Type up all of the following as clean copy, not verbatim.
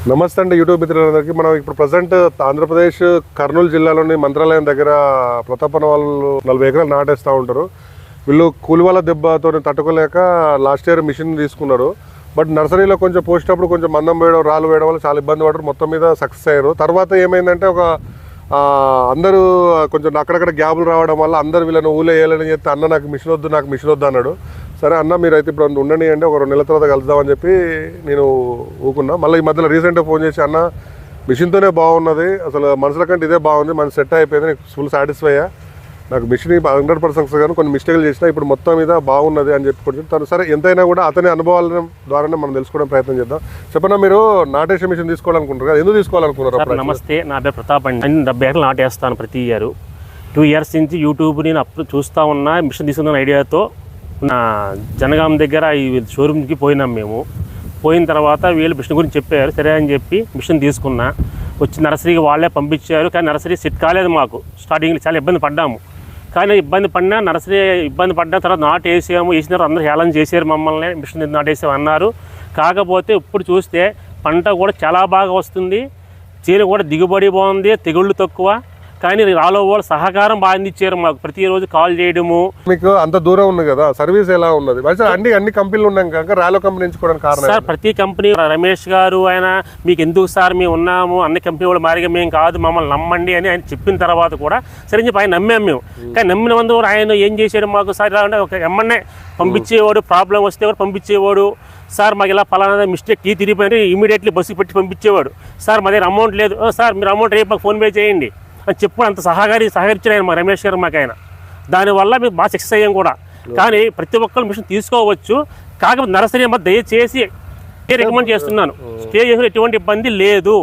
నమస్తే అండి యూట్యూబ్ మిత్రులందరికీ. మనం ఇప్పుడు ప్రజెంట్ ఆంధ్రప్రదేశ్ కర్నూలు జిల్లాలోని మంత్రాలయం దగ్గర ప్రతాపన వాళ్ళు 40 ఎకరాలు నాటేస్తూ ఉంటారు. వీళ్ళు కూలివాళ్ళ దెబ్బతో తట్టుకోలేక లాస్ట్ ఇయర్ మిషన్ తీసుకున్నారు. బట్ నర్సరీలో కొంచెం పోసేటప్పుడు కొంచెం మందం వేయడం, రాళ్ళు వేయడం వల్ల చాలా ఇబ్బంది పడ్డారు. మొత్తం మీద సక్సెస్ అయ్యారు. తర్వాత ఏమైందంటే అందరూ కొంచెం అక్కడక్కడ గ్యాపులు రావడం వల్ల అందరు వీళ్ళని ఊళ్ళో వేయాలని చెప్తే అన్న నాకు మిషన్ వద్దు అన్నాడు. సరే అన్న మీరు అయితే ఇప్పుడు ఉండని అంటే ఒక 2 నెలల తర్వాత కలుద్దామని చెప్పి నేను ఊకున్నా. మళ్ళీ ఈ మధ్యలో రీసెంట్గా ఫోన్ చేసి అన్న మిషన్తోనే బాగున్నది, అసలు మనుషుల కంటే ఇదే బాగుంది, మన సెట్ అయిపోయింది, నీకు ఫుల్ సాటిస్ఫై అయ్యా, నాకు మిషన్ 100% కానీ కొన్ని మిస్టేక్లు చేసినా ఇప్పుడు మొత్తం మీద బాగున్నది అని చెప్పి తను సరే ఎంతైనా కూడా అతని అనుభవాల ద్వారానే మనం తెలుసుకోవడం ప్రయత్నం చేద్దాం. చెప్పనా మీరు నాటేసే మిషన్ తీసుకోవాలనుకుంటారు కదా, ఎందుకు తీసుకోవాలనుకున్నారు? నమస్తే, నా పేరు ప్రతాప్ అండి. నేను 70 ఎకరాలు నాటేస్తాను ప్రతి ఇయర్. 2 ఇయర్స్ నుంచి యూట్యూబ్ నేను అప్పుడు చూస్తూ ఉన్నా. మిషన్ తీసుకున్న ఐడియాతో నా జనగాం దగ్గర ఈ షోరూమ్కి పోయినాం. మేము పోయిన తర్వాత వీళ్ళు మిషన్ గురించి చెప్పారు, సరే అని చెప్పి మిషన్ తీసుకున్నా. వచ్చి నర్సరీకి వాళ్ళే పంపించారు, కానీ నర్సరీ సెట్ కాలేదు మాకు. స్టార్టింగ్లో చాలా ఇబ్బంది పడ్డాము. కానీ ఇబ్బంది పడినా నర్సరీ ఇబ్బంది పడిన తర్వాత వేసిన తర్వాత అందరూ హేళన చేశారు మమ్మల్ని, మిషన్ నాటేసాము అన్నారు. కాకపోతే ఇప్పుడు చూస్తే పంట కూడా చాలా బాగా వస్తుంది, చేను కూడా దిగుబడి బాగుంది, తెగుళ్ళు తక్కువ. కానీ రాలో వాళ్ళు సహకారం బాగా అందించారు మాకు. ప్రతిరోజు కాల్ చేయడము. మీకు అంత దూరం ఉంది కదా, సర్వీస్ ఎలా ఉన్నది? అన్ని కంపెనీలు ఉన్నాయి కనుక రాలో కంపెనీ ఎంచుకోవడానికి కారణం సార్, ప్రతి కంపెనీ రమేష్ గారు ఆయన మీకు ఎందుకు సార్ మేము ఉన్నాము, అన్ని కంపెనీ వాళ్ళు మారిగా మేము కాదు, మమ్మల్ని నమ్మండి అని ఆయన చెప్పిన తర్వాత కూడా సరే చెప్పి ఆయన నమ్మాం మేము. కానీ నమ్మిన మంది ఆయన ఏం చేశాడు మాకు సార్, అంటే ఒక ఎమ్మన్నే పంపించేవాడు, ప్రాబ్లం వస్తే కూడా పంపించేవాడు. సార్ మాకు ఇలా పలానా మిస్టేక్ తిరిగిపోయింటే ఇమీడియట్లీ బస్సుకి పెట్టి పంపించేవాడు. సార్ మా దగ్గర అమౌంట్ లేదు, సార్ మీరు అమౌంట్ రేపు మాకు ఫోన్పే చేయండి అని చెప్పు. అంత సహకరించారు ఆయన మా రమేష్ గారు మాకు. ఆయన దానివల్ల మేము బాగా సక్సెస్ అయ్యాం కూడా. కానీ ప్రతి ఒక్కరు మిషన్ తీసుకోవచ్చు, కాకపోతే నర్సరీ దయచేసి రికమెండ్ చేస్తున్నాను, స్టే చేసిన ఎటువంటి ఇబ్బంది లేదు.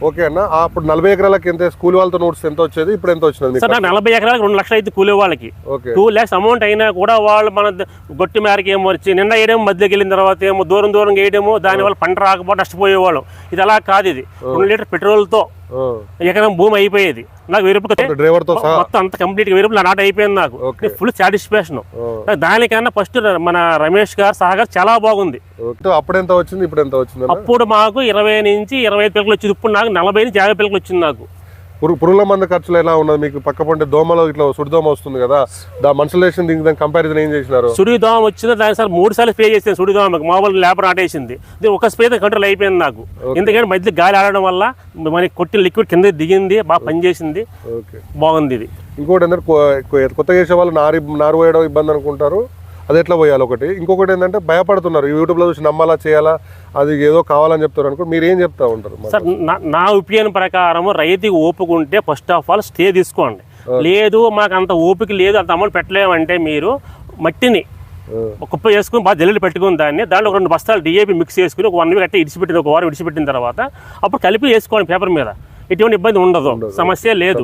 ఓకే అన్న, అప్పుడు 40 ఎకరాలకి ఎంత స్కూల్ వాళ్ళతో నోట్స్ ఎంత వచ్చేది, ఇప్పుడు ఎంత వచ్చింది? సార్ నాకు 40 ఎకరాలకు 2 లక్షలు అయితే కూలే వాళ్ళకి. 2 lakhs అమౌంట్ అయినా కూడా వాళ్ళు మన గొట్టి మేరకి ఏమో వచ్చి నిండా వేయడము, మధ్యలోకి వెళ్ళిన తర్వాత ఏమో దూరం వేయడము, దానివల్ల పంట రాకపోతే నష్టపోయేవాళ్ళు. ఇది అలా కాదు, ఇది 2 లీటర్ పెట్రోల్తో ఎకరం భూమి అయిపోయేది. నాకు 1000 రూపాయలు మొత్తం అంత కంప్లీట్ 1000 రూపాయలు నాట అయిపోయింది. నాకు ఫుల్ సాటిస్ఫాక్షన్. దానికన్నా ఫస్ట్ మన రమేష్ గారు సహకారం చాలా బాగుంది. అప్పుడు ఎంత వచ్చింది, ఇప్పుడు ఎంత వచ్చింది? అప్పుడు మాకు 20 నుంచి 25 పిల్లలు వచ్చింది, ఇప్పుడు నాకు 40 నుంచి 50 పిల్లలు వచ్చింది. నాకు పురుగుల మందు ఖర్చులు ఎలా ఉన్నది మీకు? పక్క పంటే దోమలో ఇట్లా సుడిదోమ వస్తుంది కదా, మనుషులు వేసిన దీనికి కంపారిజన్ ఏం చేసినారు? సుడిదోమ వచ్చింది, దాని సార్ 3 సార్లు స్ప్రే చేసింది. సుడిదోమకి మామూలు లేబర్ నాటేసింది, ఒక స్ప్రే కంట్రోల్ అయిపోయింది నాకు. ఎందుకంటే మధ్య గాలి ఆడడం వల్ల మనకి కొట్టిన లిక్విడ్ కింద దిగింది, బాగా పనిచేసింది, బాగుంది. ఇది ఇంకోటి ఏంటంటే కొత్తగా చేసే వాళ్ళు నారు పోయడం ఇబ్బంది అనుకుంటారు, అది ఎట్లా పోయాలి ఒకటి. ఇంకొకటి ఏంటంటే భయపడుతున్నారు, యూట్యూబ్లో చూసి నమ్మాలా చేయాలా, అది ఏదో కావాలని చెప్తారు అనుకో, మీరు ఏం చెప్తా ఉంటారు? సార్ నా ఒపీనియన్ ప్రకారం రైతుకి ఓపుకుంటే ఫస్ట్ ఆఫ్ ఆల్ స్టే తీసుకోండి. లేదు మాకు అంత ఓపిక లేదు, అంత అమౌంట్ పెట్టలేమంటే మీరు మట్టిని కుప్ప చేసుకుని బాగా జల్లులు పెట్టుకుని దాంట్లో 2 బస్తాలు DAP మిక్స్ చేసుకుని ఒక 1 వీక్ అంటే ఒక వారం విడిచిపెట్టిన తర్వాత అప్పుడు కలిపి వేసుకోండి పేపర్ మీద. ఎటువంటి ఇబ్బంది ఉండదు, సమస్య లేదు.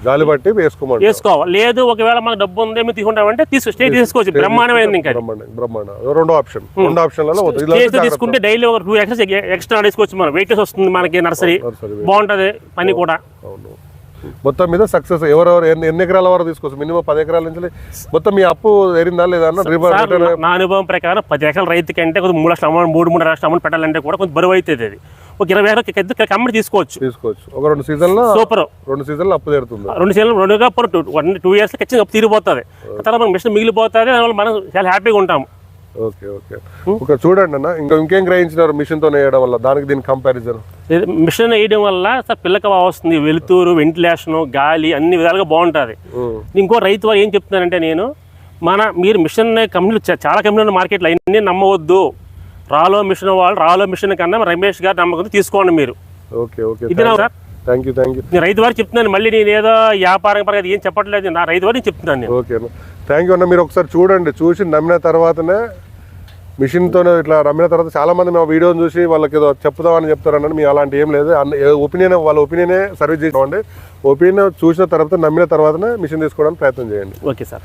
గాలి బట్టి వేసుకోవాలి. లేదు ఒకవేళ మాకు డబ్బు ఉంది మేము తీసుకుంటామంటే స్టే తీసుకోవచ్చు. బ్రహ్మాండమైంది. ఇంకా తీసుకుంటే డైలీ ఒక 2 acres ఎక్స్ట్రా తీసుకోవచ్చు. మనం వెయిట్ వస్తుంది మనకి, నర్సరీ బాగుంటది, పని కూడా. మొత్తం మీద సక్సెస్. ఎవరెవరు ఎన్ని ఎకరాల వరకు తీసుకోవచ్చు? మినిమం 10 ఎకరాల నుంచి మొత్తం మీ అప్పు ఎరిందా లేదా? నా అనుభవం ప్రకారం 10 ఎకరాల రైతు కంటే కొంచెం 3 లక్షల అమౌంట్ 3 లక్షల అమౌంట్ పెట్టాలంటే కూడా కొంచెం బరువు అవుతుంది. అది ఒక 20 ఎకరాలు కమ్మిడి తీసుకోవచ్చు. ఒక 2 సీజన్లో సూపర్. 2 సీజన్లు అప్పు తీరుతుంది. 2 సీజన్లు 2 years ఖచ్చితంగా అప్పు తీరిపోతుంది. తర్వాత మిషన్ మిగిలిపోతుంది, దానివల్ల మనం చాలా హ్యాపీగా ఉంటాము. Okay okay okay. చూడండి అన్న, ఇంకేం గ్రహించినారు మిషన్తో వేయడం వల్ల, దానికి దీనికి కంపారిజన్? మిషన్ వేయడం వల్ల సార్ పిల్లక వస్తుంది, వెలుతురు, వెంటిలేషన్, గాలి అన్ని విధాలుగా బాగుంటుంది. ఇంకో రైతు వారు ఏం చెప్తున్నానంటే, మీరు మిషన్ కంపెనీలు చాలా కంపెనీలు మార్కెట్లో అన్నీ నమ్మవద్దు. రాలో మిషన్ కన్నా రమేష్ గారు నమ్మకం తీసుకోండి మీరు. ఇది నా సార్. Thank you. నేను రైతు వారికి చెప్తున్నాను, మళ్ళీ నేను ఏదో వ్యాపారం పరంగా ఏం చెప్పట్లేదు, నా రైతు వారికి చెప్తున్నాను. ఓకే అన్న, థ్యాంక్ యూ అన్న. మీరు ఒకసారి చూడండి, చూసి నమ్మిన తర్వాతనే మిషన్తోనే ఇట్లా నమ్మిన తర్వాత చాలా మంది మా వీడియోని చూసి వాళ్ళకి ఏదో చెప్తామని చెప్తారన్న. మీ అలాంటి ఏం లేదు, వాళ్ళ ఒపీనియనే సర్వీస్ చేసుకోండి. ఒపీనియన్ చూసిన తర్వాత నమ్మిన తర్వాతనే మిషన్ తీసుకోవడానికి ప్రయత్నం చేయండి. Okay sir.